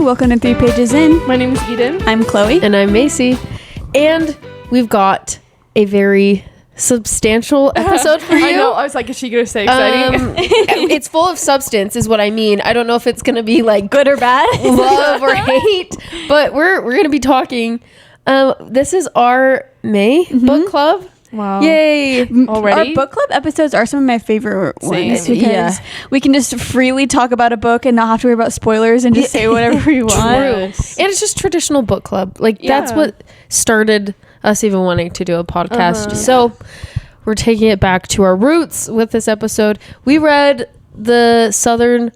welcome to 3 Pages In. My name is Eden. I'm Chloe. And I'm Macy. And we've got a very substantial episode for you. I know. I was like, is she going to say exciting? It's full of substance is what I mean. I don't know if it's going to be like Good or bad? love or hate, but we're going to be talking. This is our May book club. Wow. Yay. Already? Our book club episodes are some of my favorite ones Same. because we can just freely talk about a book and not have to worry about spoilers and just say whatever we want. Yes. And it's just traditional book club. Like that's what started us even wanting to do a podcast. So we're taking it back to our roots with this episode. We read the Southern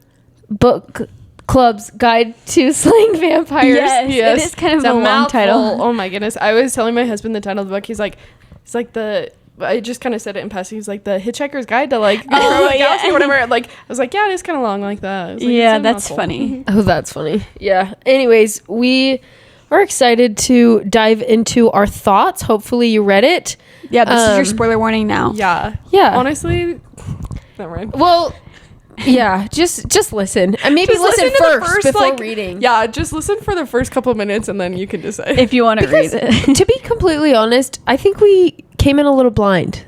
Book Club's Guide to Slaying Vampires. Yes. It is kind of It's a long mouthful. title. Oh my goodness. I was telling my husband the title of the book. He's like I just kind of said it in passing. He's like the Hitchhiker's Guide to like Galaxy or whatever. Like I was like, yeah, it is kind of long like that. I was like, Yeah, it's a that's mouthful. funny. Oh, that's funny. Yeah. Anyways, we are excited to dive into our thoughts. Hopefully you read it. Yeah, this is your spoiler warning now. Yeah. Yeah. Honestly, never mind. Well, yeah, just listen. And maybe Just listen to the first before like, reading. Yeah, just listen for the first couple of minutes and then you can decide. If you want to read it. To be completely honest, I think we came in a little blind.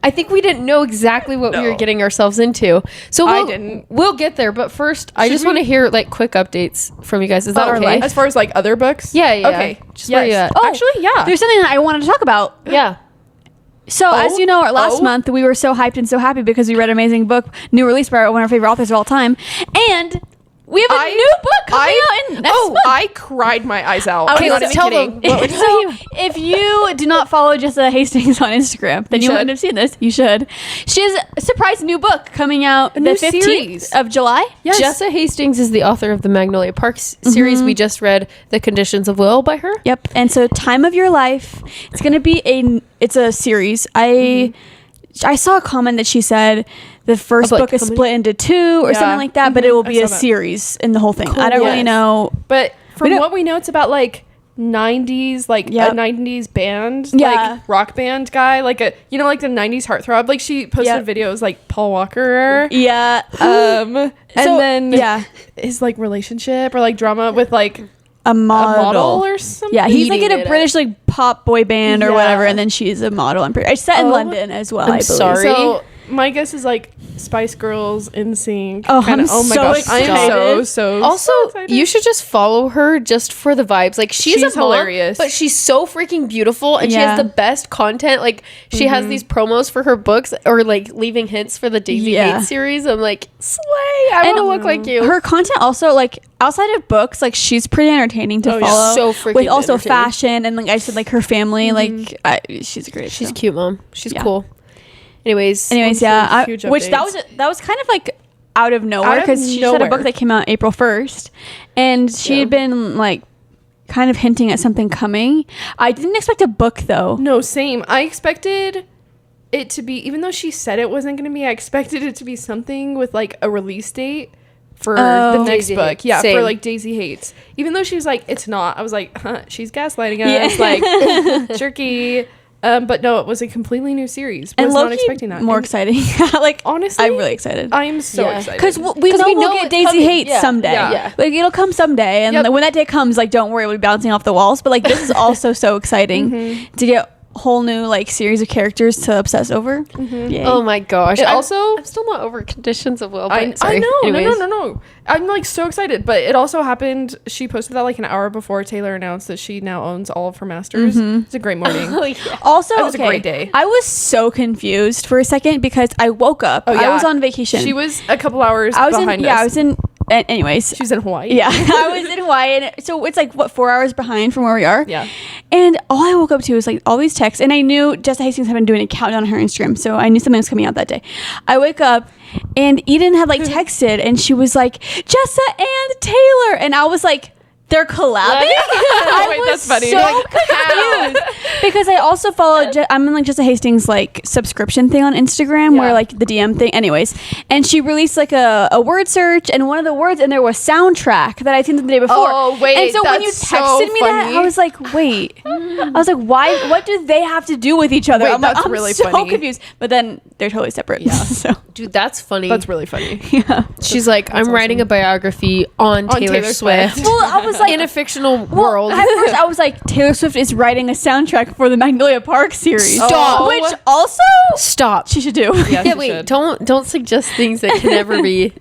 I think we didn't know exactly what we were getting ourselves into. So I didn't. We'll get there. But first, I just we- want to hear like quick updates from you guys. Is that Our okay? life? As far as like other books? Yeah. Okay. Just where you at? Oh, Actually, yeah. There's something that I wanted to talk about. Yeah. So, as you know, last month we were so hyped and so happy because we read an amazing book, new release by one of our favorite authors of all time, and we have a new book coming out in next month. I cried my eyes out. Okay, I'm not let's even tell kidding. them. What we're So, if you do not follow Jessa Hastings on Instagram, then you wouldn't have seen this. You should. She has a surprise new book coming out the new 15th series. of July. Yes. Jessa Hastings is the author of the Magnolia Parks series. We just read The Conditions of Will by her. Yep. And so, Time of Your Life. It's going to be it's a series. I saw a comment that she said the first Of, like, book is comedy? split into 2 or something like that, but it will I be a saw that. series in the whole thing. I don't really Yes. know. But from don't- what we know, it's about like 90s, like Yep. a 90s band, Yeah. like rock band guy, like a, you know, like the 90s heartthrob. Like she posted videos like Paul Walker. Yeah. And then yeah, his like relationship or like drama with like a a model. model or something. Yeah, he's like in Eating a it British like pop boy band or Yeah. whatever, and then she's a model. I'm pretty. I set in London as well. I believe. sorry. So my guess is like Spice Girls in sync. Oh, kinda, I'm oh my so gosh, excited. I'm so Also, excited. you should just follow her just for the vibes. Like she's a mom, hilarious. but she's so freaking beautiful, and she Yeah. has the best content. Like she has these promos for her books, or like leaving hints for the Daisy Yeah. Hate series. I'm like, slay! I want to look like you. Her content also, like outside of books, like she's pretty entertaining to Oh, yeah. follow. So freaking with also entertaining. fashion and like I said, like her family. Like she's great. She's so. cute, mom. She's Yeah. cool. Anyways, Yeah, huge which that was kind of like out of nowhere Out of because she just had a book nowhere. that came out April 1st, and she had been like kind of hinting at something coming. I didn't expect a book though. No, same. I expected it to be, even though she said it wasn't going to be, I expected it to be something with like a release date for the next Daisy book. Hates. Yeah, Same. for like Daisy Hates. Even though she was like, it's not. I was like, she's gaslighting us. Yeah. Like, jerky. But no, it was a completely new series. And Was low-key not expecting that. more And exciting. Like honestly, I'm really excited. I'm so Yeah. excited. Because we 'Cause know we we'll know get it's Daisy coming. Hates Yeah. someday. Yeah. Like it'll come someday, and Yep. when that day comes, like don't worry, we'll be bouncing off the walls. But like this is also so exciting to get whole new like series of characters to obsess over. Yay. oh my gosh! It I'm also- not over Conditions of Will. But I sorry. know. Anyways. No. I'm like so excited. But it also happened. She posted that like an hour before Taylor announced that she now owns all of her masters. It's a great morning. Oh yeah. Also, It was a great day. I was so confused for a second because I woke up. I was on vacation. She was a couple hours I was behind in. us. Yeah, I was in. Anyways, She was in Hawaii. yeah, I was in Hawaii, and so it's like what 4 hours behind from where we are. Yeah. And all I woke up to was like all these texts, and I knew Jessa Hastings had been doing a countdown on her Instagram, so I knew something was coming out that day. I wake up, and Eden had like texted, and she was like, "Jessa and Taylor," and I was like, "They're collabing." I Wait, was that's funny. so Like, confused because I also follow. I'm in like Jessa Hastings like subscription thing on Instagram where like the DM thing. Anyways, and she released like a word search, and one of the words in there was soundtrack that I'd seen the day before. Oh, wait, And so when you that's so texted me that, funny. I was like, wait. I was like, why? What do they have to do with each other? Wait, I'm like, that's I'm really so funny. confused. But then they're totally separate. Yeah. So Dude, that's funny. That's really funny. yeah. She's like, I'm writing a biography on Taylor Swift. Well, I was like, in a fictional world. At first, I was like, Taylor Swift is writing a soundtrack for the Magnolia Park series. Stop. Which also Stop. she should do. Yes, Yeah, it wait, should. don't suggest things that can never be.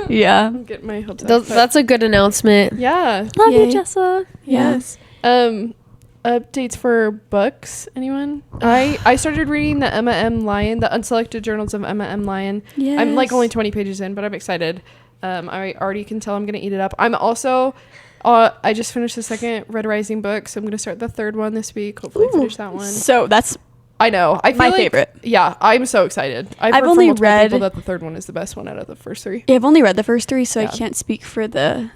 Yeah. Get my hopes up. but- That's a good announcement. yeah. Love Yay. you, Jessa. Yes. Updates for books. Anyone? I started reading the Emma M. Lyon, the Unselected Journals of Emma M. Lyon. Yes. I'm like only 20 pages in, but I'm excited. I already can tell I'm gonna eat it up. I'm also. I just finished the second Red Rising book, so I'm gonna start the third one this week. Hopefully, finish that one. So that's I know. I feel my like- favorite. Yeah, I'm so excited. I've heard only from multiple read- people that the third one is the best one out of the first three. Yeah, I've only read the first 3, so I Yeah. can't speak for the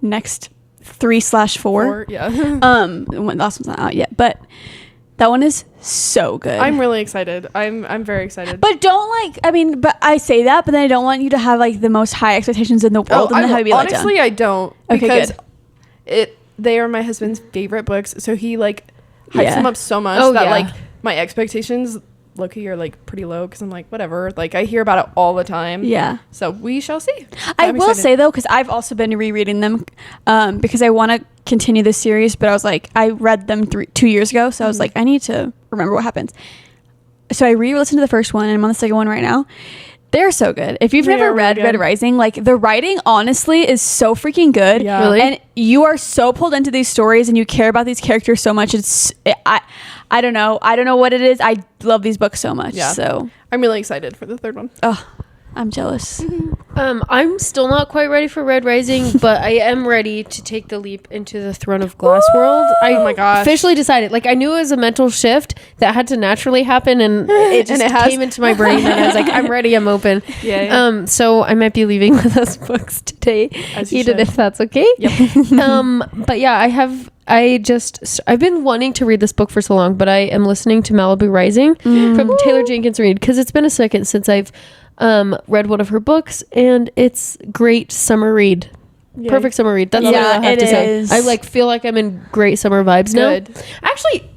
next 3/4. Yeah. The last one's not out yet, but that one is so good. I'm really excited. I'm very excited. but but I say that, but then I don't want you to have like the most high expectations in the world and then have you be let down. honestly, I don't Okay, because good. they are my husband's favorite books, so he like hypes Yeah. them up so much Oh, that yeah. like my expectations low-key are like pretty low because I'm like whatever. Like I hear about it all the time. Yeah. So we shall see. I I'm will excited. say though, because I've also been rereading them because I want to continue this series, but I was like, I read them 2 years ago, so I was like, I need to remember what happens. So I re-listened to the first one, and I'm on the second one right now. They're so good. If you've They never are read really Red good. Rising, like the writing honestly is so freaking good. Yeah. Really? And you are so pulled into these stories and you care about these characters so much. I don't know. I don't know what it is. I love these books so much. Yeah. So, I'm really excited for the third one. I'm jealous. I'm still not quite ready for Red Rising, but I am ready to take the leap into the Throne of Glass world. Oh my gosh. Officially decided. Like I knew it was a mental shift that had to naturally happen, and it just And it has. came into my brain, and I was like, I'm ready. I'm open. Yeah. So I might be leaving with those books today, As you Eden, should. if that's okay. Yep. But yeah, I've been wanting to read this book for so long, but I am listening to Malibu Rising from Taylor Jenkins Reid because it's been a second since I've read one of her books, and it's great summer read. Yay. Perfect summer read. That's all Yeah, I have to it say. is. I like feel like I'm in great summer vibes Good. now. Actually,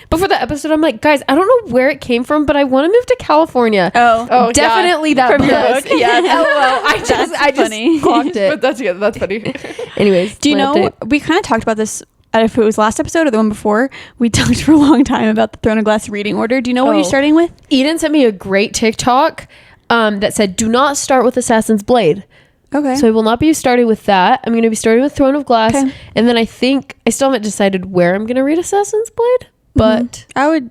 before the episode, I'm like, guys, I don't know where it came from, but I want to move to California. Oh, Definitely that From your book. book? Yeah. LOL. I just funny. clocked it. But that's funny. Anyways, Do you my know, update. we kind of talked about this, I don't know if it was last episode or the one before. We talked for a long time about the Throne of Glass reading order. Do you know what you're Oh. starting with? Eden sent me a great TikTok that said, do not start with Assassin's Blade. Okay. So I will not be starting with that. I'm going to be starting with Throne of Glass. Okay. And then I think, I still haven't decided where I'm going to read Assassin's Blade, but I would,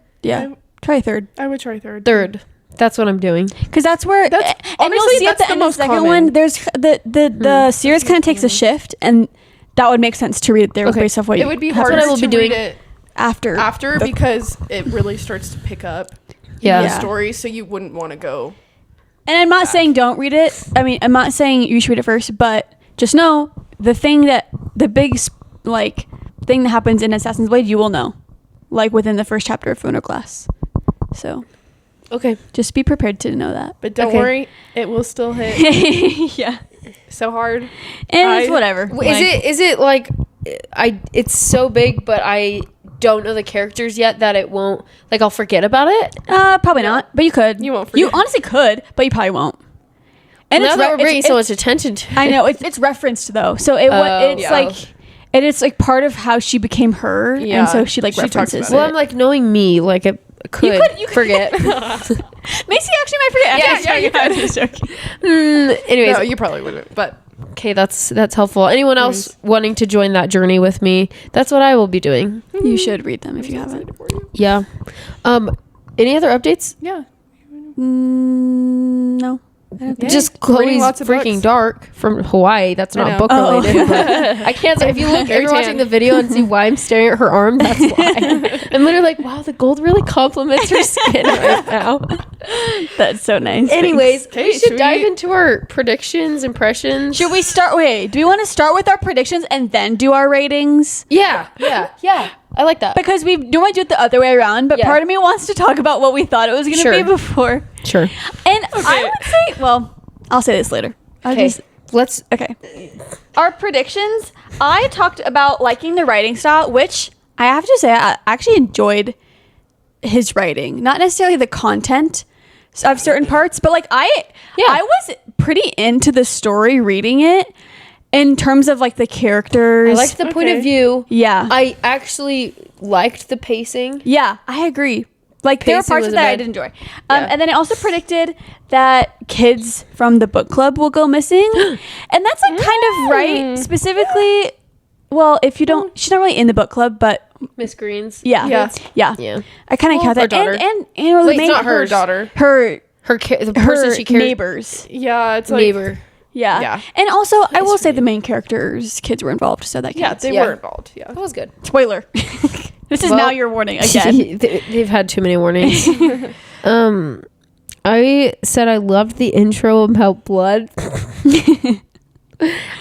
try third. I would try third. third. That's what I'm doing. Because that's where, That's- and honestly, you'll see at that's the the end of the most second common. one, there's the series kind of takes a shift, and that would make sense to read it there Okay. based off what It you, would be That's what harder I will to be doing. read it after the because it really starts to pick up Yeah. the story, so you wouldn't want to go. And I'm not saying don't read it. I mean, I'm not saying you should read it first, but just know the thing that thing that happens in Assassin's Blade, you will know, like within the first chapter of Throne of Glass. So Okay. just be prepared to know that. But don't Okay. worry, it will still hit Yeah, so hard. and it's whatever. Is it like it's so big, but I don't know the characters yet that it won't, like, I'll forget about it? Probably not, but you could. You won't You forget. honestly could, but you probably won't. And Now it's that we're bringing so it's- much attention to it. I know it's referenced though, so Oh. it's Yeah. like. And it's like part of how she became her, Yeah. and so she She talks references about it. Well, I'm like, knowing me, like, I could, you could- forget. Macy actually might forget. Yeah, you could. Just joking. Anyways, No, you probably wouldn't. But okay, that's helpful. Anyone else wanting to join that journey with me? That's what I will be doing. You should read them if you haven't. Yeah. Any other updates? Yeah. No. Yeah. Just Reading Chloe's lots of freaking books. dark from Hawaii. That's I not know. book Oh. related. But I can't say if you look, if Very you're watching tan. the video and see why I'm staring at her arm, that's why. I'm literally like, wow, the gold really complements her skin right now. That's so nice. Anyways, Okay, we should should dive we- into our predictions, impressions. Should we start? Wait, do we want to start with our predictions and then do our ratings? Yeah. I like that. Because we normally do it the other way around, but Yeah. part of me wants to talk about what we thought it was going to Sure. be before. Sure. And I would say, well, I'll say this later. Let's. Okay. Our predictions, I talked about liking the writing style, which I have to say I actually enjoyed his writing. Not necessarily the content, of certain parts, but like I was pretty into the story reading it in terms of like the characters. I liked the point of view. Yeah. I actually liked the pacing. Yeah, I agree. Like there were Pacing parts of that I did enjoy. And then I also predicted that kids from the book club will go missing. And that's like kind of right. Specifically, well, if you don't, she's not really in the book club, but Miss Green's. yeah. I kind of count that. daughter. And Wait, it's not her daughter. The person she cares. neighbors. Yeah, it's like Neighbor. Yeah. And also, I will say the main characters' kids were involved, so that counts. they were involved. Yeah, That was good. Spoiler. This is now your warning again. They've had too many warnings. I said I loved the intro about blood.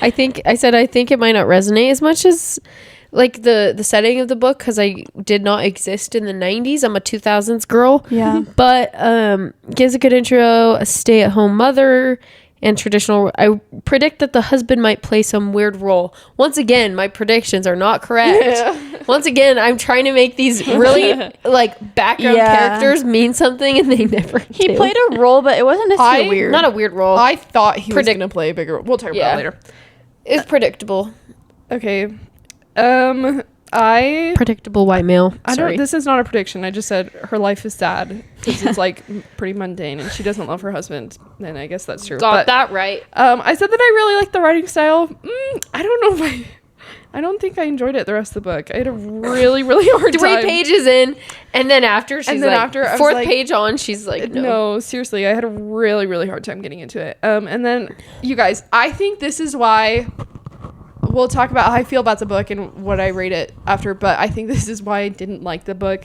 I think it might not resonate as much as like the setting of the book, because I did not exist in the 90s. I'm a 2000s girl. Yeah. But gives a good intro, a stay-at-home mother, and traditional. I predict that the husband might play some weird role. Once again, my predictions are not correct. Yeah. Once again, I'm trying to make these really like background characters mean something, and they never He do. played a role, but it wasn't necessarily weird. Not a weird role. I thought he was going to play a bigger role. We'll talk about it later. It's predictable. Okay. Predictable white male. This is not a prediction. I just said her life is sad because it's like pretty mundane and she doesn't love her husband. And I guess that's true. Got that right. I said that I really like the writing style. I don't know if I don't think I enjoyed it the rest of the book. I had a really, really hard time. 3 pages in, and then after she's like, after, I was fourth like, page on, she's like, no, seriously, I had a really, really hard time getting into it. And then, you guys, I think this is why we'll talk about how I feel about the book and what I rate it after, but I think this is why I didn't like the book.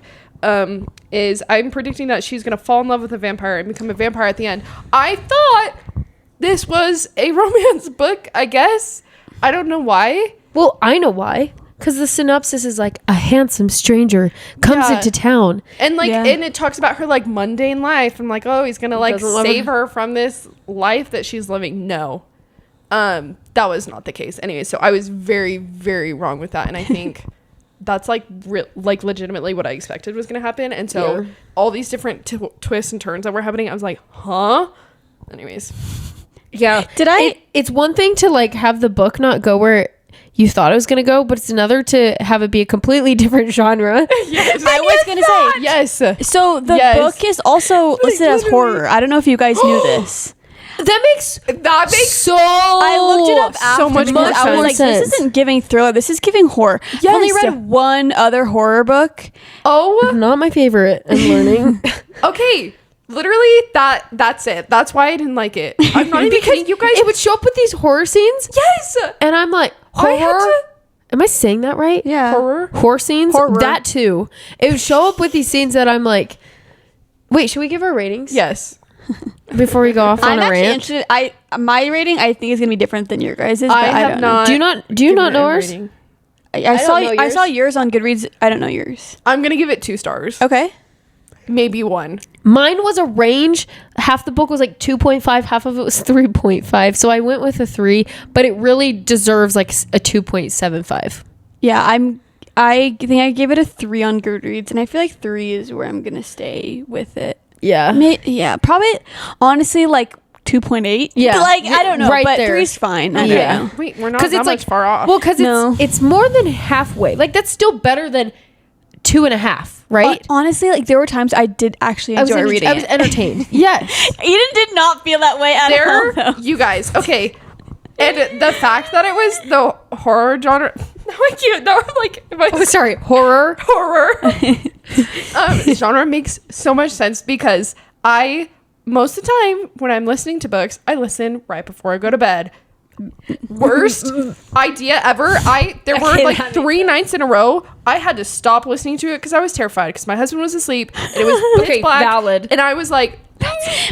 Is I'm predicting that she's going to fall in love with a vampire and become a vampire at the end. I thought this was a romance book, I guess. I don't know why. Well, I know why. Because the synopsis is like, a handsome stranger comes into town. And like, and it talks about her like mundane life. And like, oh, he's going to like save her from this life that she's living. No. That was not the case. Anyway, so I was very, very wrong with that. And I think that's like like legitimately what I expected was going to happen. And so all these different twists and turns that were happening, I was like, huh? Anyways. Yeah. It's one thing to like have the book not go where you thought it was going to go, but it's another to have it be a completely different genre. Yes. I was going to say. Yes. So the book is also listed as horror. I don't know if you guys knew this. That makes so. I looked it up after so much more sense. I was like, this isn't giving thriller. This is giving horror. Yes. I've only read one other horror book. Oh, not my favorite. I'm learning. Okay. Literally, that's it. That's why I didn't like it. I'm not even kidding. You guys, it would show up with these horror scenes. Yes. And I'm like, horror? Am I saying that right? Yeah. Horror scenes? Horror. That too. It would show up with these scenes that I'm like, wait, should we give our ratings? Yes. Before we go off on a rant. Interested. My rating, I think, is going to be different than your guys'. I have not. Do you not know ours? I saw yours on Goodreads. I don't know yours. I'm going to give it 2 stars. Okay. Maybe 1. Mine was a range. Half the book was like 2.5, half of it was 3.5. So I went with a 3, but it really deserves like a 2.75. Yeah, I think I gave it a 3 on Goodreads, and I feel like 3 is where I'm going to stay with it. Yeah. Probably honestly like 2.8. Yeah. Like I don't know, right but there. 3's fine. I don't know. Wait, we're not that much far off. Well, because it's more than halfway. Like that's still better than 2.5, right? Honestly, like there were times I did actually enjoy reading. I was entertained. Yes. Eden did not feel that way at all. You guys, okay. And the fact that it was the horror genre. No, I can't. No, I'm like, sorry, horror. Genre makes so much sense because most of the time when I'm listening to books, I listen right before I go to bed. Worst idea ever. There were like 3 nights in a row I had to stop listening to it because I was terrified because my husband was asleep and it was pitch black. Valid. And I was like,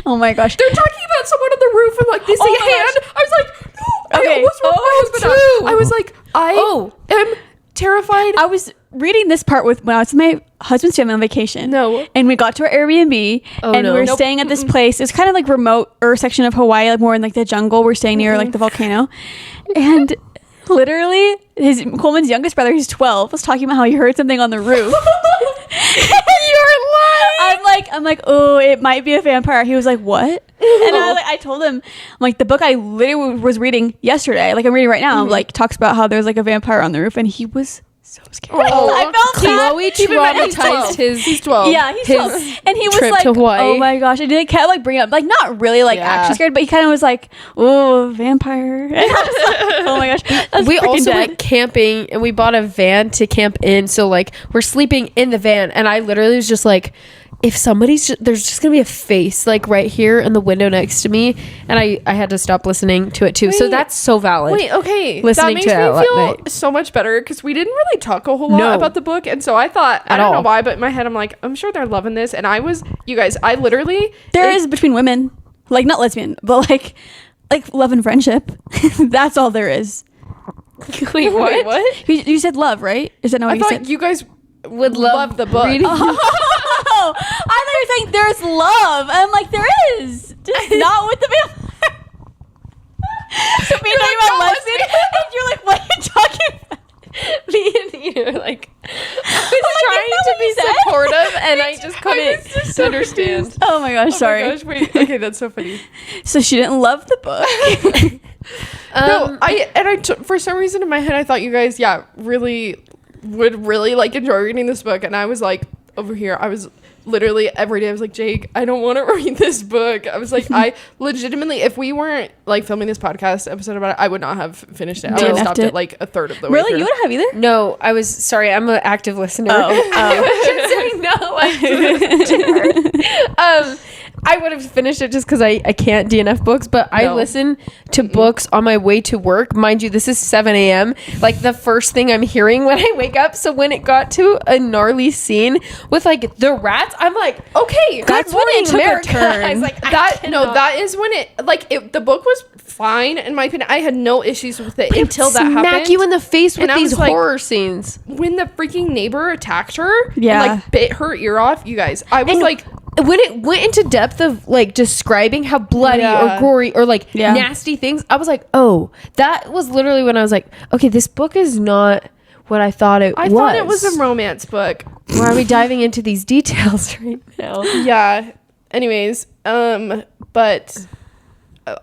oh my gosh, they're talking about someone on the roof and like they see a hand. I was like, no. Okay. I almost woke my husband up. I was like, I am terrified. I was reading this part when I was with my husband's family on vacation. No. And we got to our Airbnb and we were staying at this place. It's kind of like remote section of Hawaii, like more in like the jungle. We're staying near like the volcano. And literally Coleman's youngest brother, who's 12, was talking about how he heard something on the roof. You're lying. I'm like, I'm like, oh, it might be a vampire. He was like, what? And I told him, I'm like, the book I literally was reading yesterday, like I'm reading right now, like talks about how there's like a vampire on the roof, and he was so scared. I felt bad. Chloe traumatized his. He's 12. Yeah, he's 12. And he was trip like, to Hawaii. oh my gosh. I didn't kind of like bring it up, like not really like actually scared, but he kind of was like, oh, vampire. And I was like, oh my gosh. That's We also dead. went camping and we bought a van to camp in. So like we're sleeping in the van, and I literally was just like, if there's just gonna be a face like right here in the window next to me, and I had to stop listening to it too. So that's so valid. Wait, okay. Listening that to makes it me at feel night. so much better because we didn't really talk a whole lot No. about the book, and so I thought I At don't know all. why, but in my head I'm like, I'm sure they're loving this, and I was, you guys, I literally There is between women, like not lesbian, but like love and friendship. That's all there is. Wait, Wait, what? You said love, right? Is that not what I you thought said? you guys would love the book. reading- Oh, I thought you were saying there's love. I'm like, there is. Just not with the vampire. So me talking about lesbian, and you're like, what are you talking about? Me and you were like, I was like, trying is that to what be you said? supportive, and I just couldn't understand. Oh my gosh, sorry. Oh my gosh, wait. Okay, that's so funny. So she didn't love the book. No, for some reason in my head I thought you guys, really would really like enjoy reading this book, and I was like, over here, I was literally every day I was like, Jake, I don't want to read this book. I was like, I legitimately, if we weren't like filming this podcast episode about it, I would not have finished it. I would have DNF'd stopped it? at like a third of the way Really? through. You wouldn't have either? No, I was sorry. I'm an active listener. Oh. I was just saying no. I would have finished it just because I can't DNF books, but I No. listen to books on my way to work. Mind you, this is 7 a.m. Like the first thing I'm hearing when I wake up. So when it got to a gnarly scene with like the rats, I'm like, okay, That's good when it morning, took a America. turn. I was like, that is when it like it, the book was fine in my opinion. I had no issues with it until that smack happened. you in the face with And I these was like, horror scenes. when the freaking neighbor attacked her Yeah. and like bit her ear off, you guys, I was And like, when it went into depth of like describing how bloody Yeah. or gory or like Yeah. nasty things, I was like, oh, that was literally when I was like, okay, this book is not what I thought it I was. thought it was a romance book. Why are we diving into these details right now? Yeah. Anyways, but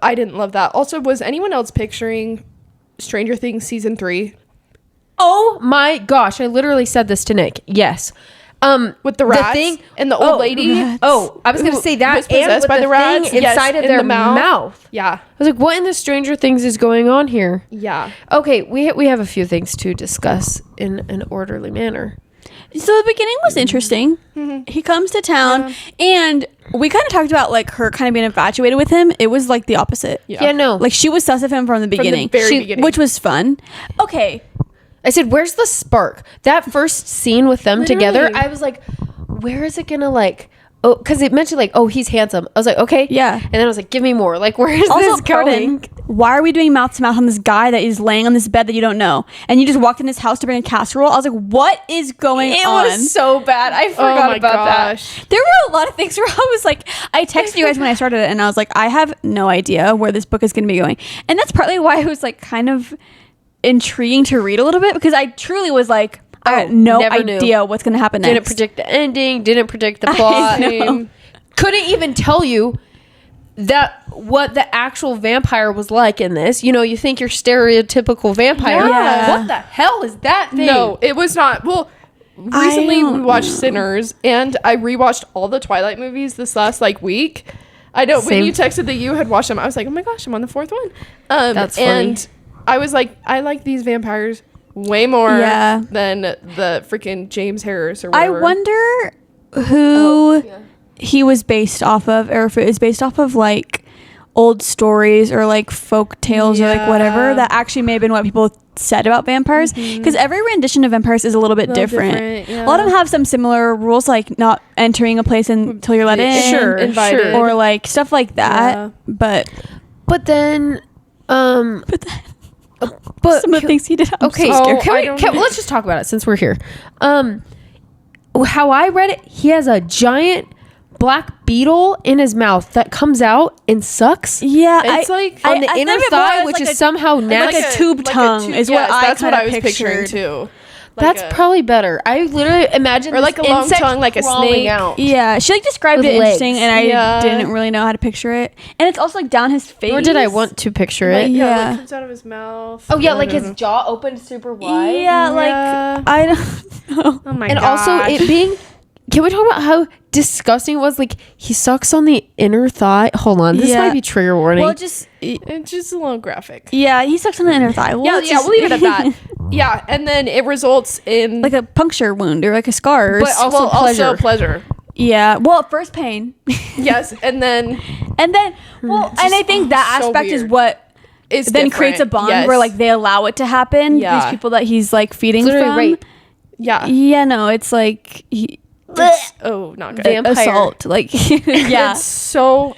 I didn't love that. Also, was anyone else picturing Stranger Things season 3 Oh my gosh, I literally said this to Nick. Yes. with the rats and the old lady? rats. Oh, I was gonna say that was and possessed with by the the rats? thing Yes, inside of in their the mouth. Yeah. I was like, what in the Stranger Things is going on here? Yeah. Okay, we have a few things to discuss in an orderly manner. So the beginning was interesting. He comes to town, and we kind of talked about like her kind of being infatuated with him. It was like the opposite. Yeah, no. Like she was sus of him from the beginning, very beginning. which was fun. Okay, I said, where's the spark? That first scene with them together, Literally. I was like, where is it gonna like, oh, because it mentioned like, oh, he's handsome. I was like, okay. Yeah. And then I was like, give me more. Like, where is also this going? pardon, why are we doing mouth to mouth on this guy that is laying on this bed that you don't know, and you just walked in his house to bring a casserole? I was like, what is going It on? was so bad. I Oh forgot my about gosh. There were a lot of things where I was like, I texted you guys when I started it, and I was like, I have no idea where this book is going to be going. And that's partly why it was like kind of intriguing to read a little bit, because I truly was like, I had no never knew. idea what's going to happen next. Didn't predict the ending. Didn't predict the plot. know. Couldn't even tell you that what the actual vampire was like in this. You know, you think your stereotypical vampire. Yeah. What the hell is that thing? No, it was not. Well, recently we don't watched Sinners, and I rewatched all the Twilight movies this last like week. I know when Same. you texted that you had watched them, I was like, oh my gosh, I'm on the 4th one. That's funny. And I was like, I like these vampires way more Yeah. than the freaking James Harris or I whatever. wonder who he was based off of, or if it was based off of like old stories or like folk tales or like whatever Yeah. that actually may have been what people said about vampires, because every rendition of vampires is a little bit different. different, A lot of them have some similar rules, like not entering a place until you're let in, Sure, invited. or like stuff like that. Yeah. But But then, but some of the things he did, I'm okay, so scared. Oh, I don't- let's just talk about it since we're here. How I read it, he has a giant black beetle in his mouth that comes out and sucks Yeah, It's like on the I inner thought of it more thigh, as which like is a- somehow like nasty. a tube tongue is what yes, I that's what kinda I was picturing pictured. too. That's probably better. I literally imagine or like a long tongue, like a snake. Out. Yeah, she like described With it interesting, legs. and I didn't really know how to picture it. And it's also like down his face. Nor did I want to picture it. Yeah, Yeah. like comes out of his mouth. Oh yeah, like his jaw opened super wide. Yeah, like Yeah. I don't know. Oh my And gosh. also it being. Can we talk about how disgusting it was? Like he sucks on the inner thigh. Hold on, this Yeah. might be trigger warning. Well, just It's just a little graphic. yeah, he sucks on the inner thigh. Well, Yeah, it's yeah, just- we'll leave it at that. Yeah, and then it results in like a puncture wound or like a scar. Or but also pleasure. yeah. Well, first pain, Yes, and then and then and I think that so aspect is weird. what is then creates a bond Yes. where like they allow it to happen. Yeah. These people that he's like feeding Literally from. rape. yeah. Yeah, no, it's like It's, oh, not good. Vampire. assault. Like yeah. It's so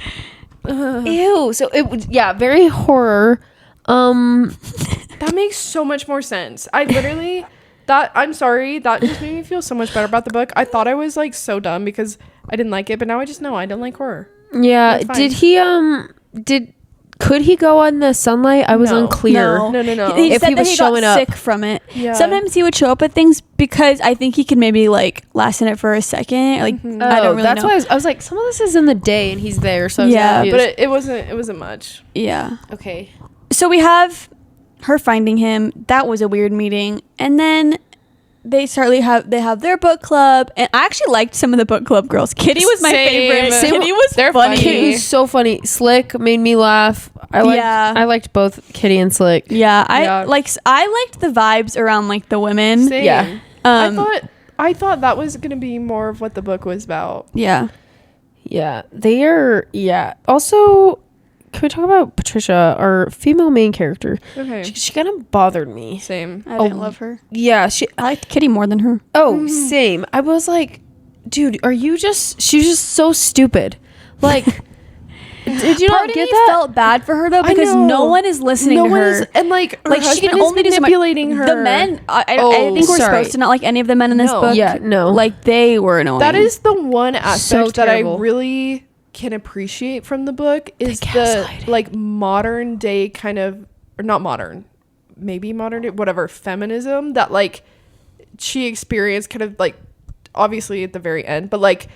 Ew. So it was very horror. that makes so much more sense. I literally I'm sorry, that just made me feel so much better about the book. I thought I was like so dumb because I didn't like it, but now I just know I don't like horror. Yeah. That's fine. Did he could he go on the sunlight? I was No. unclear. No. He If said he that was he showing got up. sick from it. Yeah. Sometimes he would show up at things because I think he could maybe like last in it for a second. Like I don't really that's know. why I was like, some of this is in the day and he's there. So Yeah, yeah, But it wasn't much. Yeah. okay. So we have her finding him. That was a weird meeting, and then they have their book club, and I actually liked some of the book club girls. Kitty was my Same. favorite. Same. Kitty was They're funny. funny. It was so funny. Slick made me laugh. I liked both Kitty and Slick. Yeah, Yeah. I liked the vibes around like the women. Same. Yeah. I thought that was gonna be more of what the book was about. Yeah. Yeah, they are. Yeah. Also, can we talk about Patricia, our female main character? Okay. She kind of bothered me. Same. I didn't love her. Yeah. I liked Kitty more than her. Oh, same. I was like, dude, are you just? She's just so stupid. Like, did you Part not of get me that? felt bad for her though I because know. no one is listening No to one her. is, and like her Like she husband can is only do so much. manipulating her. The men, I Oh, think we're sorry. supposed to not like any of the men in this No. book. Yeah, no. Like they were annoying. That is the one aspect that I terrible. really can appreciate from the book is the gaslighting. like modern day kind of, or not modern, maybe modern day, whatever, feminism that like she experienced kind of like obviously at the very end, but like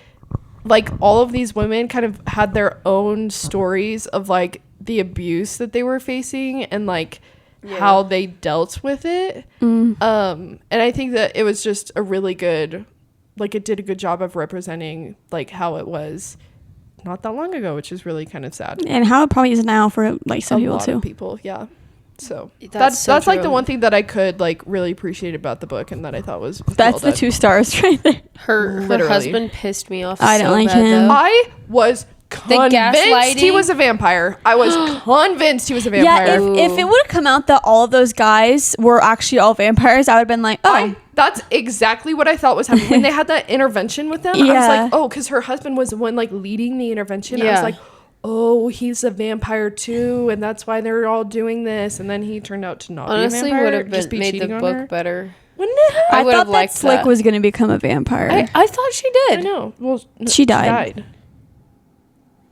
all of these women kind of had their own stories of like the abuse that they were facing and like how they dealt with it. And I think that it was just a really good, like it did a good job of representing like how it was not that long ago, which is really kind of sad. and how it probably is now for like some A people lot too. of people, yeah. So That's so that's like the true. one thing that I could like really appreciate about the book and that I thought was That's well the 2 stars right there. Her Literally. husband pissed me off. I don't so like bad, him. though. I was convinced gaslighting? he was a vampire. I was convinced he was a vampire. Yeah, if it would have come out that all of those guys were actually all vampires, I would have been like, oh, That's exactly what I thought was happening when they had that intervention with them. I was Yeah. like, oh, because her husband was the one like leading the intervention. I was Yeah. like, oh, he's a vampire too, and that's why they're all doing this. And then he turned out to not Honestly, be a vampire. would have just been be made cheating the on book her. better. Wouldn't it? I I would thought have that liked Slick that. was going to become a vampire. I thought she I did. know. Well, She died.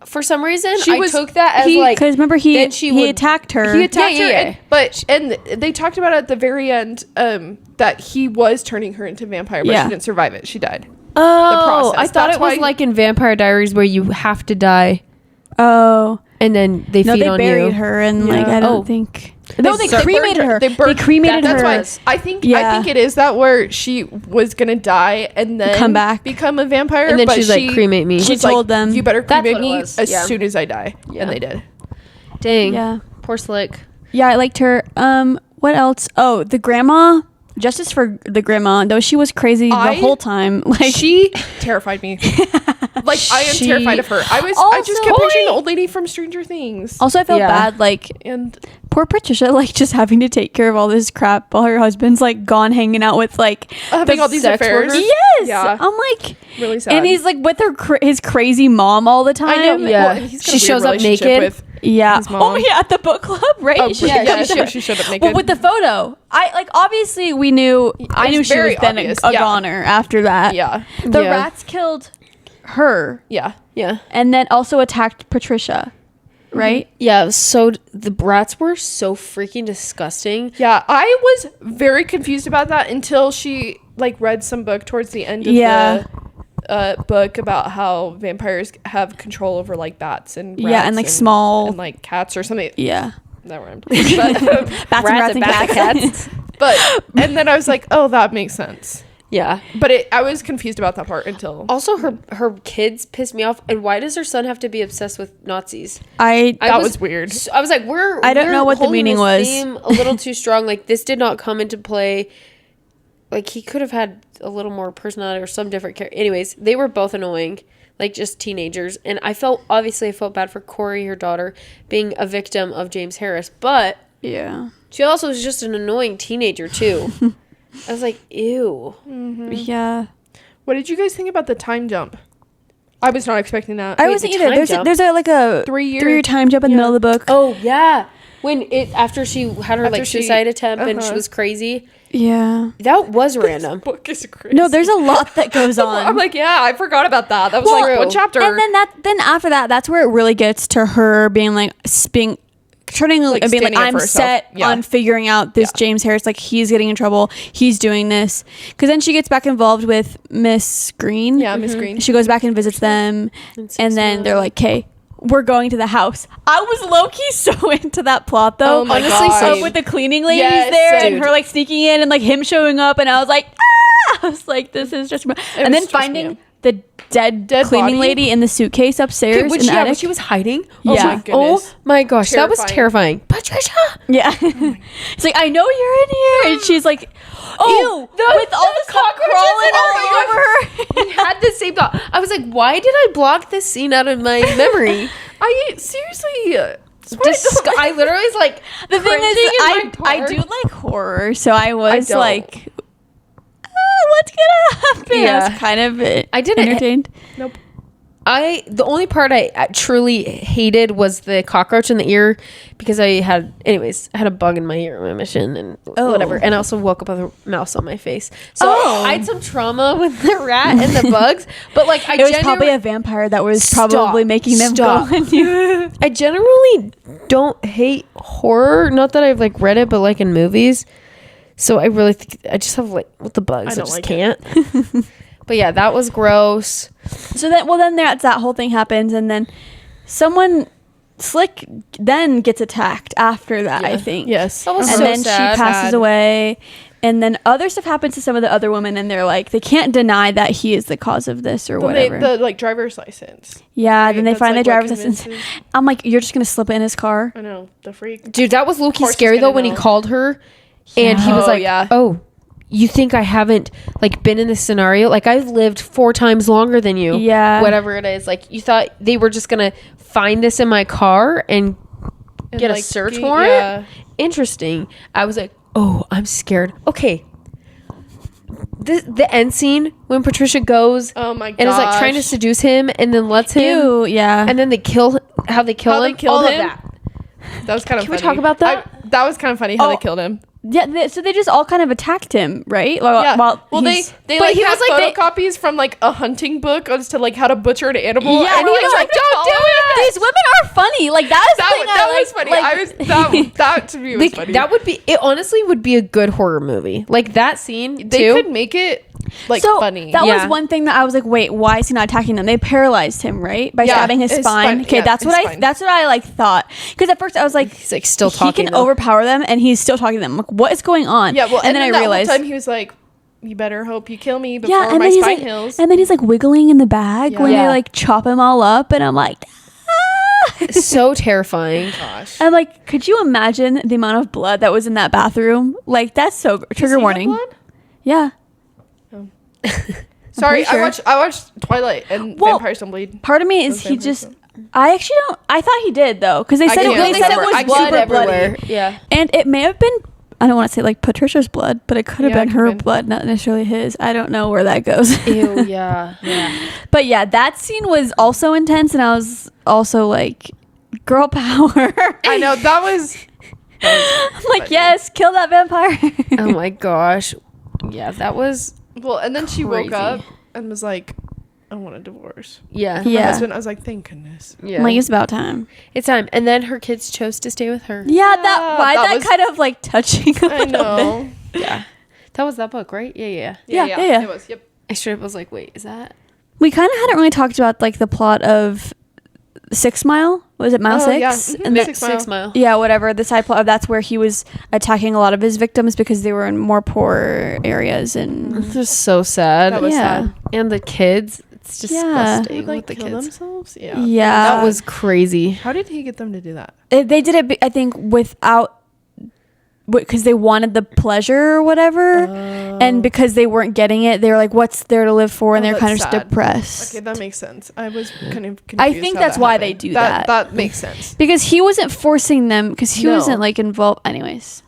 For some reason, She I was- took that as he- like Because remember, he Then she he would- attacked her. He attacked Yeah, her, yeah, and they talked about at the very end that he was turning her into a vampire, but Yeah. she didn't survive it. She died. Oh, process. I thought That's it was why- like in Vampire Diaries where you have to die Oh. and then they No, feed they on buried you. her, and like Yeah. I don't Oh. think. No, they burned cremated her. They burned- cremated that's her. why I think Yeah. it is that where she was gonna die and then Come back. become a vampire, And then but she's like, cremate me. She was like, told them- you better That's cremate what it me was, as yeah. soon as I die, Yeah. and they did. Dang. Yeah. Poor Slick. Yeah, I liked her. What else? Oh, the grandma. Justice for the grandma, though she was crazy the whole time. Like She terrified me. Like I am She- terrified of her. I just Also- kept picturing the old lady from Stranger Things. Also, I felt Yeah. bad. Like And poor Patricia, like just having to take care of all this crap while her husband's like gone hanging out with like having all these sex affairs. workers? Yes. Yeah. I'm like, Really sad. and he's like with his crazy mom all the time. I know. Yeah. Well, he's got She a weird shows up relationship naked. with Yeah. his mom. Oh yeah, at the book club, right? Oh, yeah, comes she showed up naked. Well, with the photo, I like obviously we knew. I It's knew she very was then obvious, a yeah. goner after that. Yeah. The Yeah. rats killed her, Yeah. Yeah. and then also attacked Patricia. right? Yeah, so the rats were so freaking disgusting. Yeah, I was very confused about that until she like read some book towards the end of the book about how vampires have control over like bats and rats and like small and like cats or something. Yeah. That rhymed. But, Rats and cats. but and then I was like, oh, that makes sense. Yeah. But I was confused about that part until Also, her kids pissed me off. And why does her son have to be obsessed with Nazis? That was weird. I was like, I don't know what the meaning was. A little too strong. Like, this did not come into play. Like, he could have had a little more personality or some different character. Anyways, they were both annoying. Like, just teenagers. And I felt bad for Corey, her daughter, being a victim of James Harris. But yeah, she also was just an annoying teenager, too. I was like, ew. Mm-hmm. Yeah. What did you guys think about the time jump? I was not expecting that. I wasn't either. There's a 3-year time jump in the middle of the book. Oh, yeah. After she had her suicide attempt and she was crazy. Yeah. That was random. This book is crazy. No, there's a lot that goes on. I'm like, yeah, I forgot about that. That was like one chapter. And then after that, that's where it really gets to her being like turning like being like, I'm set on figuring out this James Harris, like he's getting in trouble, he's doing this, because then she gets back involved with Miss Green. Miss Green. She goes back and visits them, and then they're like, okay, we're going to the house. I was low-key so into that plot though. Oh my honestly, gosh. so with the cleaning ladies there and her like sneaking in and like him showing up, and I was like, I was like, this is just, and then finding the dead cleaning body? lady in the suitcase upstairs in the attic. When she was hiding. Oh my goodness. Oh my gosh, that was terrifying. Patricia. Yeah. It's like, I know you're in here, and she's like, ew, with all the stuff crawling all over her. We had the same thought. I was like, why did I block this scene out of my memory? I seriously. I literally was like, the thing is, I do like horror, so I was like, what's gonna happen? Yeah. I was kind of didn't entertained. Nope. The only part I truly hated was the cockroach in the ear, because I had a bug in my ear on my mission and whatever, and I also woke up with a mouse on my face. So I had some trauma with the rat and the bugs, but like it was probably a vampire that was probably making them go on you. I generally don't hate horror, not that I've like read it, but like in movies. So I really think I just have like with the bugs, I just can't. But yeah, that was gross. So then that's that whole thing happens, and then someone Slick then gets attacked after that. I think Yes, that was and so then sad. she passes away, and then other stuff happens to some of the other women, and they're like, they can't deny that he is the cause of this or whatever. The like driver's license. Yeah, right? then they find the driver's convinces. license. I'm like, you're just gonna slip it in his car? I know, the freak. Dude, that was low-key Horse is scary though gonna when he know. called her and he was like, oh, you think I haven't like been in this scenario? Like I've lived 4 times longer than you. Yeah. Whatever it is. Like you thought they were just gonna find this in my car and get a like, search warrant? Yeah. Interesting. I was like, oh, I'm scared. Okay. The end scene when Patricia goes Oh my god. and is like trying to seduce him and then lets him. Ew, yeah. And then they kill how they kill him. They killed all him? of that. That was kind of Can we funny. talk about that? That was kind of funny how they killed him. Yeah, so they just all kind of attacked him, right? Yeah. Well, they but like he had was like photocopies from like a hunting book as to like how to butcher an animal. Yeah, and he was like, "Don't do it." These women are funny. Like that is the thing That was funny. like- I was that to me was funny. That would be it. Honestly, would be a good horror movie. Like that scene. They too. could make it like so funny. That Yeah. was one thing that I was like, wait, why is he not attacking them? They paralyzed him, right? By stabbing his spine. Okay, that's what I like thought. Because at first I was like, He's like still talking. He can overpower them, and he's still talking to them. Like, what is going on? Yeah, well, and then I realized. That whole time he was like, "You better hope you kill me before and my then spine heals." And then he's like wiggling in the bag when they Yeah. like chop him all up, and I'm like, so terrifying. Gosh. I'm like, could you imagine the amount of blood that was in that bathroom? Like, that's so trigger warning. Yeah. Sorry, sure. I watched Twilight and Vampires Don't Bleed. Part of me is he just. I actually don't. I thought he did though, because they said it was blood super everywhere. bloody. Yeah, and it may have been. I don't want to say like Patricia's blood, but it could have been it her could've been. blood, not necessarily his. I don't know where that goes. ew, yeah. But yeah, that scene was also intense, and I was also like, girl power. I know that was. I'm like, yes, kill that vampire. Oh my gosh, yeah, that was. Well, and then she woke Crazy. up and was like, I want a divorce. Yeah. Yeah. My husband, I was like, thank goodness. Yeah. Like, it's about time. It's time. And then her kids chose to stay with her. Yeah, that that was- kind of like touching. I know. Yeah. That was that book, right? Yeah. Yeah. It was. Yep. I straight up was like, wait, is that? We kind of hadn't really talked about like the plot of 6 Mile. Was it Mile Oh, 6? yeah. Mhm. And that, 6 Mile. yeah, whatever. The side plot of that's where he was attacking a lot of his victims because they were in more poor areas and It's just so sad. That was yeah. sad. And the kids, it's disgusting Would, like, with the kill kids. themselves? Yeah. Yeah. That was crazy. How did he get them to do that? They did it, I think, without because they wanted the pleasure or whatever, and because they weren't getting it, they were like, "What's there to live for?" And they're that's kind of sad. depressed. Okay, that makes sense. I was kind of confused. I think how that's that why they happened. do that. That makes sense. Because he wasn't forcing them, because he No. wasn't like involved. Anyways,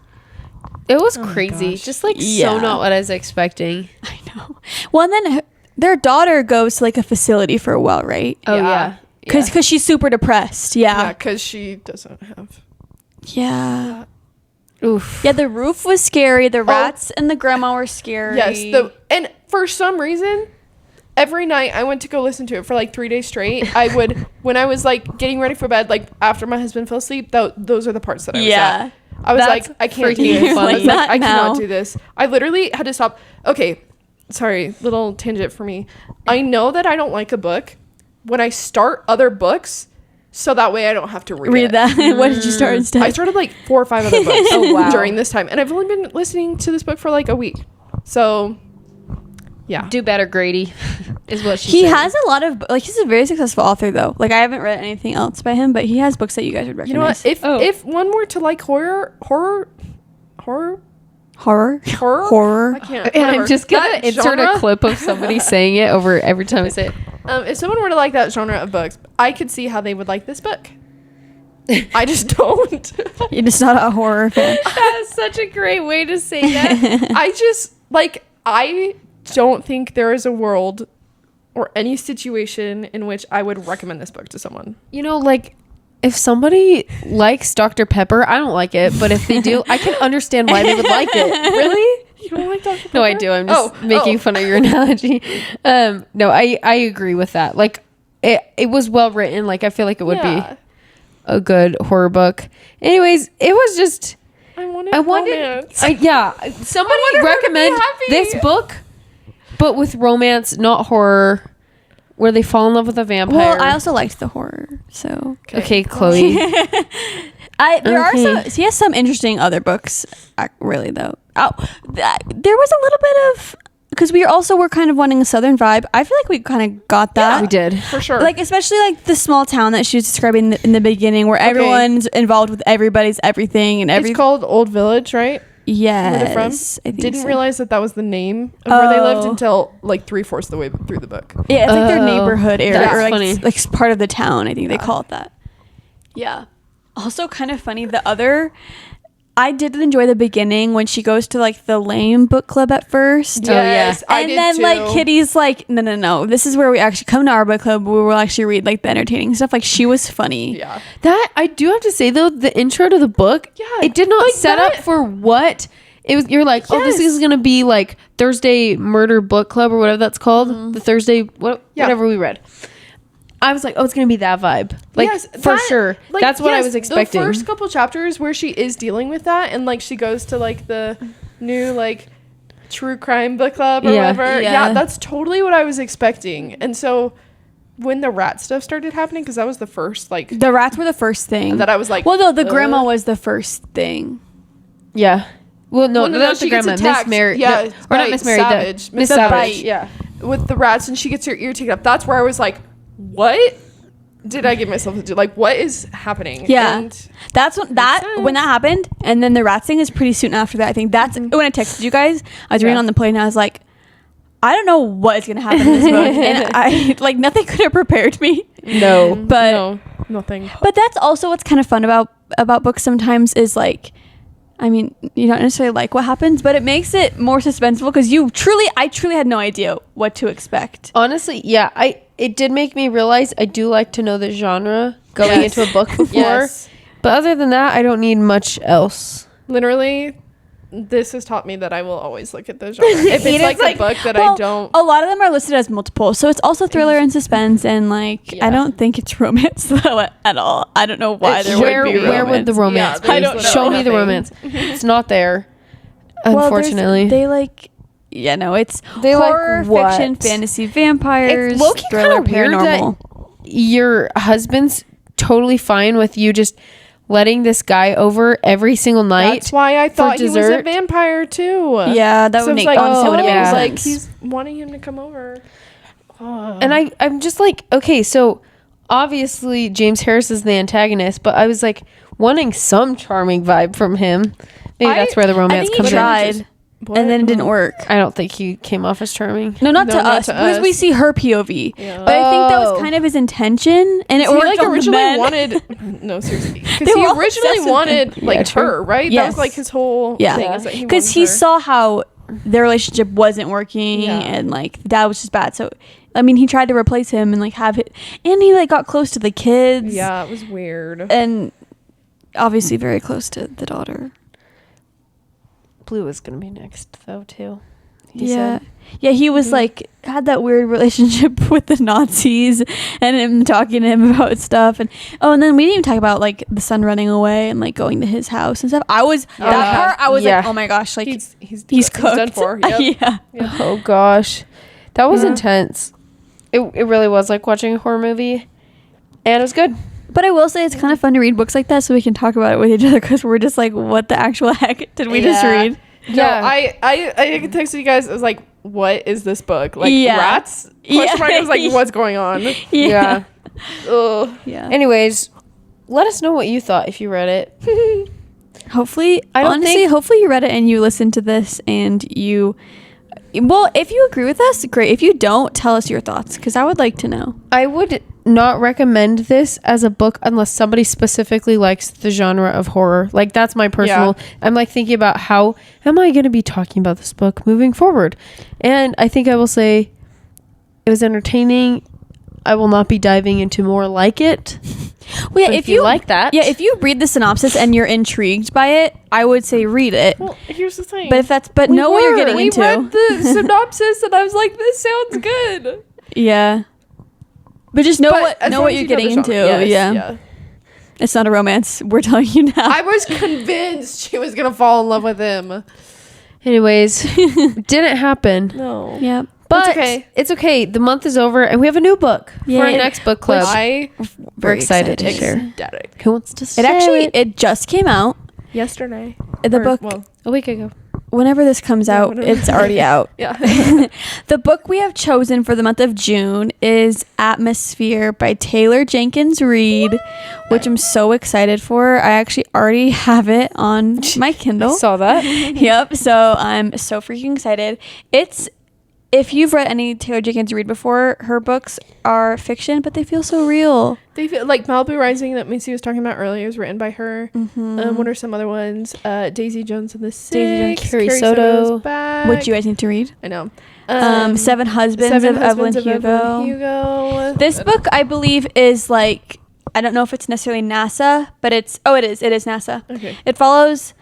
It was my crazy. gosh. Just like Yeah. so not what I was expecting. I know. Well, and then their daughter goes to like a facility for a while, right? Oh, Yeah. yeah. Because she's super depressed. Yeah, Yeah. because she doesn't have. Yeah. Oof. Yeah. The roof was scary. The rats and the grandma were scary. Yes, and for some reason, every night I went to go listen to it for like 3 days straight. I would, when I was like getting ready for bed, like after my husband fell asleep, those are the parts that I was Yeah. at. I was That's like, I can't do freaking this. I funny. was like, Not I cannot now. do this. I literally had to stop. Okay, sorry, little tangent for me. I know that I don't like a book when I start other books, so that way I don't have to read Read it. that. What did you start instead? I started like 4 or 5 other books Oh, wow. during this time, and I've only been listening to this book for like a week. So, yeah. Do better, Grady, is what she He said. has a lot of like he's a very successful author though. Like I haven't read anything else by him, but he has books that you guys would recognize. You know what? Oh. If one were to like horror, horror, I can't. And I'm whatever. just going That to insert a genre- clip of somebody saying it over every time I say it. If someone were to like that genre of books, I could see how they would like this book. I just don't. You're just not a horror fan. That is such a great way to say that. I just like I don't think there is a world or any situation in which I would recommend this book to someone. You know, like, if somebody likes Dr. Pepper, I don't like it, but if they do, I can understand why they would like it. Really? You don't like Dr. Pepper? No, I do. I'm just making fun of your analogy. No, I agree with that. Like, it was well written. Like, I feel like it would be a good horror book. Anyways, it was just... I wanted romance. Somebody wanted her to be recommend happy. this book, but with romance, not horror, where they fall in love with a vampire. Well, I also liked the horror, so Okay, Chloe. there are some. He has some interesting other books, really though. There was a little bit of because we're kind of wanting a southern vibe. I feel like we kind of got that. We did. For sure. Like especially like the small town that she was describing in the beginning, where everyone's involved with everybody's everything and everything. It's called Old Village, right? Yes, Where they're from? I think Didn't so. realize that was the name of where they lived Oh. until like 3/4 of the way through the book. Yeah, it's like their Oh, neighborhood area, that's or like funny. like part of the town. I think they call it that. Yeah. Also, kind of funny. I did enjoy the beginning when she goes to like the lame book club at first. Oh, yeah. I And did then too. like Kitty's like, no. This is where we actually come to our book club. We will actually read like the entertaining stuff. Like she was funny. Yeah. That, I do have to say, though, the intro to the book, Yeah, it did not like set that- up for what... It was. You're like, oh, this Yes. is gonna be like Thursday Murder Book Club or whatever that's called. The Thursday whatever we read. I was like, oh, it's gonna be that vibe, like Yes, for that- sure. like, That's what I yes, was expecting. The first couple chapters where she is dealing with that, and like she goes to like the new like true crime book club or Yeah. whatever. Yeah. Yeah, that's totally what I was expecting. And so when the rat stuff started happening, because that was the first like The rats were the first thing. that I was like, well, no, the grandma was the first thing. Yeah. Well, no, not the she gets grandma. Miss attacked. Mary. Yeah, no, or not by Miss Mary. Savage. Miss The Savage. bite. Yeah. with the rats, and she gets her ear taken up. That's where I was like, what did I get myself into? Like, what is happening? Yeah. And That's when when that happened, and then the rat thing is pretty soon after that. I think that's when I texted you guys. I was reading on the plane, and I was like, I don't know what is gonna happen in this book, and I like nothing could have prepared me. No. But no, nothing. but that's also what's kind of fun about books sometimes is like, I mean, you don't necessarily like what happens, but it makes it more suspenseful because I truly had no idea what to expect. Honestly, yeah. It did make me realize I do like to know the genre going Yes. into a book before. Yes. But other than that, I don't need much else. Literally, this has taught me that I will always look at the genre. If it's like a book that I don't. A lot of them are listed as multiple, so it's also thriller and suspense, and like I don't think it's romance though at all. I don't know why there would be romance. Where would the romance be? I don't know. Show me the romance. It's not there, unfortunately. It's They horror, like fiction, fantasy, vampires, It's low-key thriller, kinda weird paranormal. that your husband's totally fine with you just letting this guy over every single night. That's why I thought he was a dessert. vampire too. Yeah, that would make honestly would make like sense. he's wanting him to come over. And I'm just like, okay, so obviously James Harris is the antagonist, but I was like wanting some charming vibe from him. Maybe that's where the romance comes in. tried. And then it didn't work. I don't think he came off as charming. No, not to us, because we see her POV. Yeah. But I think that was kind of his intention, and it He worked like on the originally men. wanted no seriously because They he were all originally obsessed with wanted him. like true. her, right? That Yes. was like his whole thing. Is that Because he wanted her. saw how their relationship wasn't working, and like that was just bad. So I mean, he tried to replace him and like have it, and he like got close to the kids. Yeah, it was weird. And obviously very close to the daughter. Blue is gonna be next though too. Yeah, he was like had that weird relationship with the Nazis and him talking to him about stuff, and then we didn't even talk about like the son running away and like going to his house and stuff. I was that part. I was like, oh my gosh, like he's cooked. done for. Yep. Yeah. Oh gosh, that was intense. It really was like watching a horror movie, and it was good. But I will say it's kind of fun to read books like that so we can talk about it with each other, because we're just like, what the actual heck did we just read? No, I texted you guys. I was like, "What is this book? Like rats?" Question mark. I was like, "What's going on?" Yeah. Ugh. Yeah. Anyways, let us know what you thought if you read it. Hopefully, think- hopefully you read it and you listened to this and you. Well, if you agree with us, great. If you don't, tell us your thoughts, because I would like to know. I would not recommend this as a book unless somebody specifically likes the genre of horror. Like, that's my personal. I'm like thinking about how am I going to be talking about this book moving forward, and I think I will say it was entertaining. I will not be diving into more like it. Well, yeah, if you like that, if you read the synopsis and you're intrigued by it, I would say read it. Well, here's the thing. But know what you're getting into. We read the synopsis and I was like, "This sounds good." Yeah. But just know what as long as you're you know getting the into. genre. Yes, Yeah. It's not a romance. We're telling you now. I was convinced she was gonna fall in love with him. Anyways, didn't happen. No. Yeah. But it's okay. The month is over and we have a new book for our next book club. We're excited to share. Ecstatic. Who wants to share It just came out. Yesterday. The book, a week ago. whenever this comes out, whenever. it's already out. Yeah. The book we have chosen for the month of June is Atmosphere by Taylor Jenkins Reid, which I'm so excited for. I actually already have it on my Kindle. I saw that. Yep. So I'm so freaking excited. If you've read any Taylor Jenkins Reid before, her books are fiction, but they feel so real. They feel like Malibu Rising that Missy was talking about earlier is written by her. Mm-hmm. What are some other ones? Daisy Jones and the Six. Daisy Jones, Carrie Soto's Soto. back. Which you guys need to read. I know. Seven Husbands of Evelyn Hugo. This book, I believe, is like, I don't know if it's necessarily NASA, but it is NASA. Okay. It follows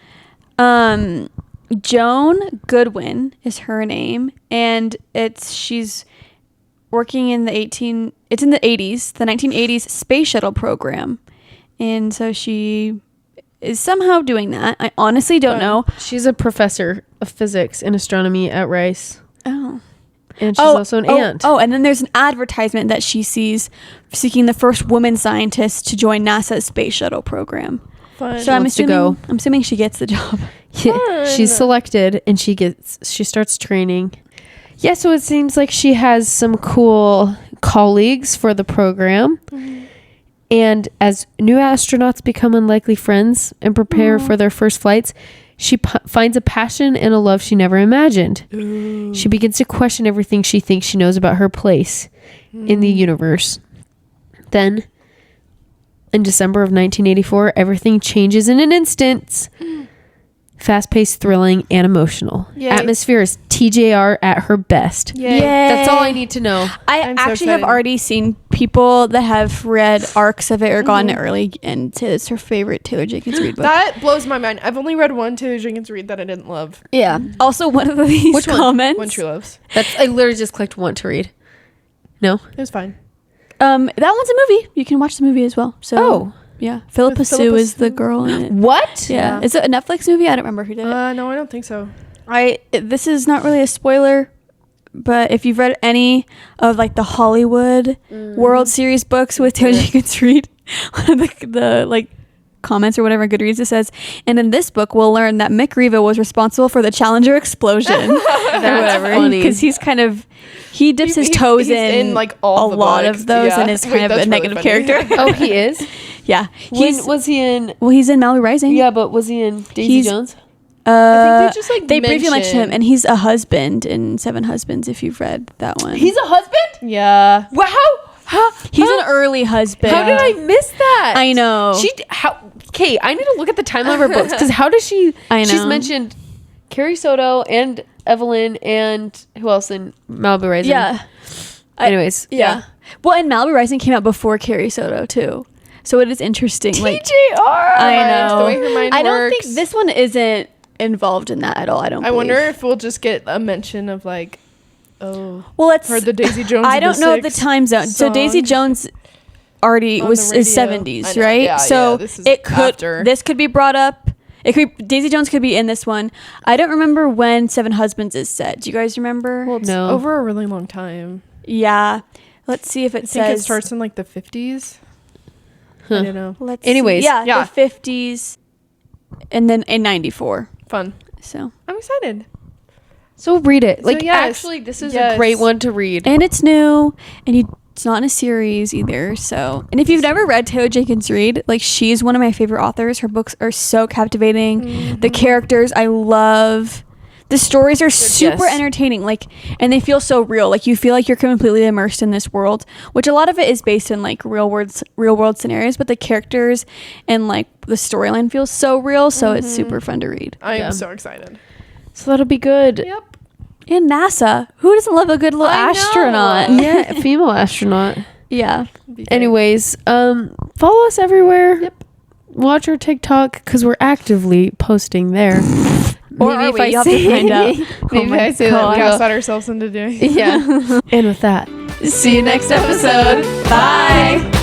Joan Goodwin is her name, and she's working in the 80s, the 1980s space shuttle program, and so she is somehow doing that. I honestly don't know. She's a professor of physics and astronomy at Rice. Oh. And she's also an aunt. Oh, and then there's an advertisement that she sees seeking the first woman scientist to join NASA's space shuttle program. Fun. So I'm wants to go. assuming she gets the job. Yeah, she's selected and she starts training. Yeah, so it seems like she has some cool colleagues for the program. Mm-hmm. And as new astronauts become unlikely friends and prepare for their first flights, she finds a passion and a love she never imagined. Ooh. She begins to question everything she thinks she knows about her place in the universe. Then, in December of 1984, everything changes in an instant. Fast-paced, thrilling, and emotional. Yay. Atmosphere is TJR at her best. Yay. That's all I need to know. I actually have already seen people that have read arcs of it or gotten it early and say it's her favorite Taylor Jenkins Reid book. That blows my mind. I've only read one Taylor Jenkins Reid that I didn't love. Yeah. Also, one of these Which one? comments. One True Loves. I literally just clicked want to read. No? It was fine. That one's a movie. You can watch the movie as well. So, yeah. Philippa With Sue Philippa is the Sue. girl in it. What? Yeah. Is it a Netflix movie? I don't remember who did it. No, I don't think so. This is not really a spoiler, but if you've read any of like the Hollywood World Series books with Taylor Jenkins Reid, the like comments or whatever Goodreads it says, and in this book we'll learn that Mick Riva was responsible for the Challenger explosion or whatever, because he dips his toes he's in like all a lot of those, and is kind of a negative character. Oh, he is? Yeah. Was he in? Well, he's in Malibu Rising. Yeah, but was he in Daisy Jones? I think they just like they briefly mentioned him, and he's a husband in Seven Husbands. If you've read that one, He's a husband? Yeah. Wow. he's an early husband. How did I miss that? I know. Kate, I need to look at the timeline of her books, because how does she? I know. She's mentioned Carrie Soto and Evelyn and who else in Malibu Rising? Yeah. Anyways, Yeah. Well, and Malibu Rising came out before Carrie Soto too, so it is interesting. Like, TJR. I know. The way her mind I don't works. think this one isn't involved in that at all. I wonder if we'll just get a mention of like, Well, let's. or the Daisy Jones. I and don't know the time zone. So Daisy song. Jones already On is the radio. 70s, I know. right? Yeah, so yeah, this is it could. after. This could be brought up. It could be, Daisy Jones could be in this one. I don't remember when Seven Husbands is set. Do you guys remember? Well, it's No. over a really long time. Yeah. Let's see if it I think it says. starts in like the 50s. Huh. I don't know. Let's Anyways, see. Yeah, yeah. the 50s, and then in 94. Fun. So. I'm excited. So read it. Like, yes. actually, this is Yes. a great one to read. And it's new, and it's not in a series either. So, and if you've never read Taylor Jenkins Reid, like, she's one of my favorite authors. Her books are so captivating. The characters I love. The stories are super entertaining, like, and they feel so real. Like, you feel like you're completely immersed in this world, which a lot of it is based in like real world scenarios. But the characters and like the storyline feels so real, so it's super fun to read. I am so excited. So that'll be good. Yep. And NASA, who doesn't love a good little astronaut? Yeah, female astronaut. Yeah. Anyways, follow us everywhere. Yep. Watch our TikTok, because we're actively posting there. Or Maybe are if we? I You'll have to say find out. maybe Oh if I say that, God. we Cast will. that ourselves into doing. Yeah. And with that, See you next episode. Bye.